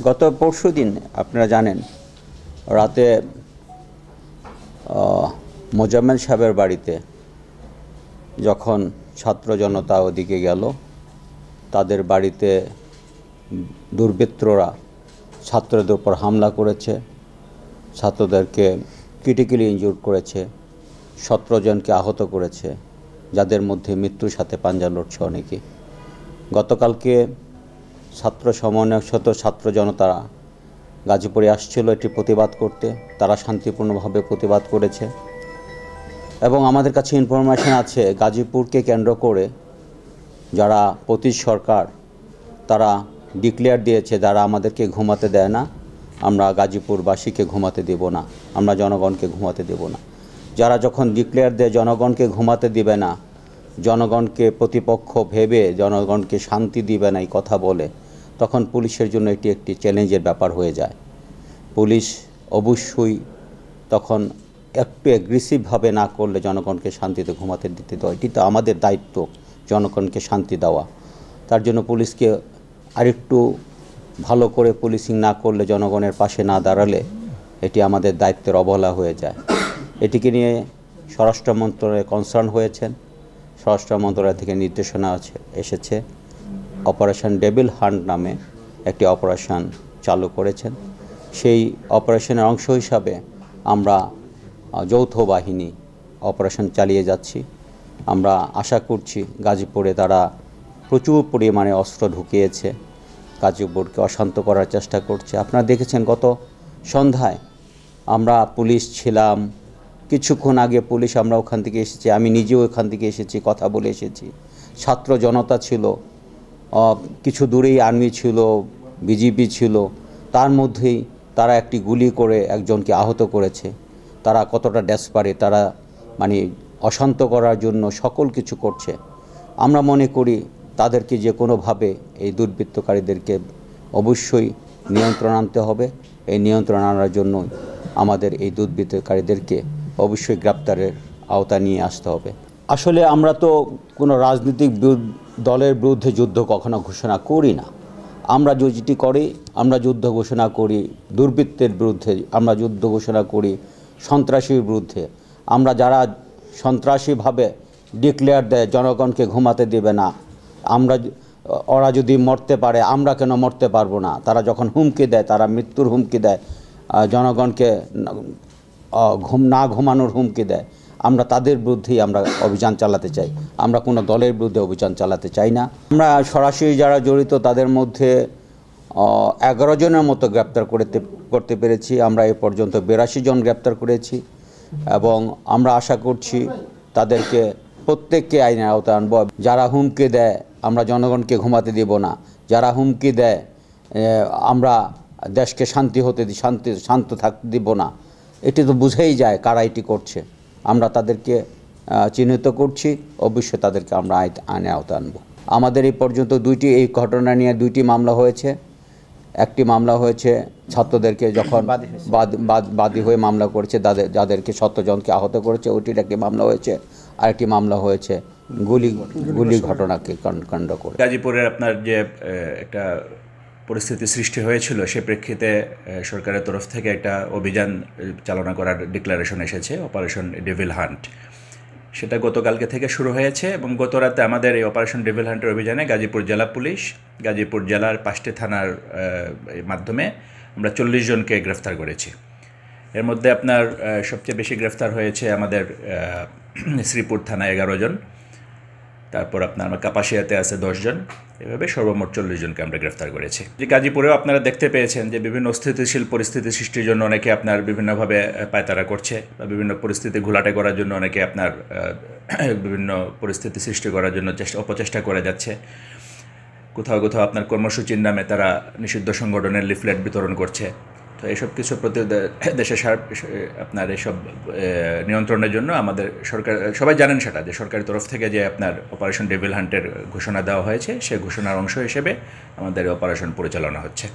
গত পরশুদিন আপনারা জানেন রাতে মোজাম্মেল সাহেবের বাড়িতে যখন ছাত্র জনতা ওদিকে গেল, তাদের বাড়িতে দুর্বৃত্তরা ছাত্রদের উপর হামলা করেছে, ছাত্রদেরকে ক্রিটিক্যালি ইনজুর করেছে, 17 জনকে আহত করেছে, যাদের মধ্যে মৃত্যুর সাথে পাঞ্জা লড়ছে অনেকে। গতকালকে ছাত্র সমন্বয়ক শত ছাত্র জনতা গাজীপুরে আসছিল এটি প্রতিবাদ করতে। তারা শান্তিপূর্ণভাবে প্রতিবাদ করেছে এবং আমাদের কাছে ইনফরমেশন আছে গাজীপুরকে কেন্দ্র করে যারা পতিত সরকার তারা ডিক্লেয়ার দিয়েছে যারা আমাদেরকে ঘুমাতে দেয় না, আমরা গাজীপুরবাসীকে ঘুমাতে দেব না, আমরা জনগণকে ঘুমাতে দেব না। যারা যখন ডিক্লেয়ার দেয় জনগণকে ঘুমাতে দিবে না, জনগণকে প্রতিপক্ষ ভেবে জনগণকে শান্তি দিবে না এই কথা বলে, তখন পুলিশের জন্য এটি একটি চ্যালেঞ্জের ব্যাপার হয়ে যায়। পুলিশ অবশ্যই তখন একটু অ্যাগ্রেসিভভাবে না করলে জনগণকে শান্তিতে ঘুমাতে দিতে দেওয়া, এটি তো আমাদের দায়িত্ব জনগণকে শান্তি দেওয়া। তার জন্য পুলিশকে আরেকটু ভালো করে পুলিশিং না করলে, জনগণের পাশে না দাঁড়ালে এটি আমাদের দায়িত্বের অবহেলা হয়ে যায়। এটিকে নিয়ে স্বরাষ্ট্র মন্ত্রণালয়ে কনসার্ন হয়েছেন, স্বরাষ্ট্র মন্ত্রণালয় থেকে নির্দেশনা এসেছে, অপারেশন ডেভিল হান্ট নামে একটি অপারেশন চালু করেছেন। সেই অপারেশনের অংশ হিসাবে আমরা যৌথ বাহিনী অপারেশন চালিয়ে যাচ্ছি। আমরা আশা করছি গাজীপুরে তারা প্রচুর পরিমাণে অস্ত্র ঢুকিয়েছে, গাজীপুরকে অশান্ত করার চেষ্টা করছে। আপনারা দেখেছেন গত সন্ধ্যায় আমরা পুলিশ ছিলাম, কিছুক্ষণ আগে পুলিশ আমরা ওখান থেকে এসেছি, আমি নিজেও ওখান থেকে এসেছি, কথা বলে এসেছি। ছাত্র জনতা ছিল, কিছু দূরেই আর্মি ছিল, বিজিবি ছিল, তার মধ্যেই তারা একটি গুলি করে একজনকে আহত করেছে। তারা কতটা ডেসপারেট, তারা মানে অশান্ত করার জন্য সকল কিছু করছে। আমরা মনে করি তাদেরকে যে কোনোভাবে এই দুর্বৃত্তকারীদেরকে অবশ্যই নিয়ন্ত্রণ আনতে হবে। এই নিয়ন্ত্রণ আনার জন্য আমাদের এই দুর্বৃত্তকারীদেরকে অবশ্যই গ্রেপ্তারের আওতা নিয়ে আসতে হবে। আসলে আমরা তো কোনো রাজনৈতিক দলের বিরুদ্ধে যুদ্ধ কখনো ঘোষণা করি না। আমরা যেটি করি, আমরা যুদ্ধ ঘোষণা করি দুর্বৃত্তের বিরুদ্ধে, আমরা যুদ্ধ ঘোষণা করি সন্ত্রাসীর বিরুদ্ধে। আমরা যারা সন্ত্রাসীভাবে ডিক্লেয়ার দেয় জনগণকে ঘুমাতে দেবে না, ওরা যদি মরতে পারে আমরা কেন মরতে পারবো না, তারা যখন হুমকি দেয়, তারা মৃত্যুর হুমকি দেয়, জনগণকে না ঘুমানোর হুমকি দেয়, আমরা তাদের বিরুদ্ধেই আমরা অভিযান চালাতে চাই। আমরা কোনো দলের বিরুদ্ধে অভিযান চালাতে চাই না। আমরা সরাসরি যারা জড়িত তাদের মধ্যে 11 জনের মতো গ্রেপ্তার করতে পেরেছি। আমরা এ পর্যন্ত 82 জন গ্রেপ্তার করেছি এবং আমরা আশা করছি তাদেরকে প্রত্যেককে আইনের আওতায় আনব। যারা হুমকি দেয় আমরা জনগণকে ঘুমাতে দেব না, যারা হুমকি দেয় আমরা দেশকে শান্ত থাকতে দিব না, এটি তো বুঝেই যায় কারা এটি করছে। আমরা তাদেরকে চিহ্নিত করছি, অবশ্যই তাদেরকে আমরা আইনের আওতায় আনব। আমাদের এই পর্যন্ত এই ঘটনা নিয়ে 2টি মামলা হয়েছে। একটি মামলা হয়েছে ছাত্রদেরকে যখন বাদী হয়ে মামলা করেছে, যাদেরকে 17 জনকে আহত করেছে, ওইটির একটি মামলা হয়েছে। আরেকটি মামলা হয়েছে গুলি ঘটনাকে কেন্দ্র করে। গাজীপুরের আপনার যে একটা পরিস্থিতি সৃষ্টি হয়েছিল, সে প্রেক্ষিতে সরকারের তরফ থেকে একটা অভিযান চালনা করার ডিক্লারেশন এসেছে, অপারেশন ডেভিল হান্ট। সেটা গতকালকে থেকে শুরু হয়েছে এবং গত রাতে আমাদের এই অপারেশন ডেভিল হান্টের অভিযানে গাজীপুর জেলা পুলিশ, গাজীপুর জেলার 5টি থানার মাধ্যমে আমরা 40 জনকে গ্রেফতার করেছি। এর মধ্যে আপনার সবচেয়ে বেশি গ্রেফতার হয়েছে আমাদের শ্রীপুর থানায় 11 জন, তারপর আপনার আমার কাপাসিয়াতে আছে 10 জন, এভাবে সর্বমোট 40 জনকে আমরা গ্রেফতার করেছি। যে গাজীপুরেও আপনারা দেখতে পেয়েছেন যে বিভিন্ন অস্থিতিশীল পরিস্থিতি সৃষ্টির জন্য অনেকে আপনার বিভিন্নভাবে পায়তারা করছে, বা বিভিন্ন পরিস্থিতি ঘোলাটে করার জন্য অনেকে আপনার বিভিন্ন পরিস্থিতি সৃষ্টি করার জন্য অপচেষ্টা করে যাচ্ছে। কোথাও কোথাও আপনার কর্মসূচির নামে তারা নিষিদ্ধ সংগঠনের লিফলেট বিতরণ করছে। তো এইসব কিছু প্রতি দেশে আপনার এইসব নিয়ন্ত্রণের জন্য আমাদের সরকার, সবাই জানেন সেটা, যে সরকারের তরফ থেকে যে আপনার অপারেশন ডেভিল হান্টের ঘোষণা দেওয়া হয়েছে, সেই ঘোষণার অংশ হিসেবে আমাদের অপারেশন পরিচালনা হচ্ছে।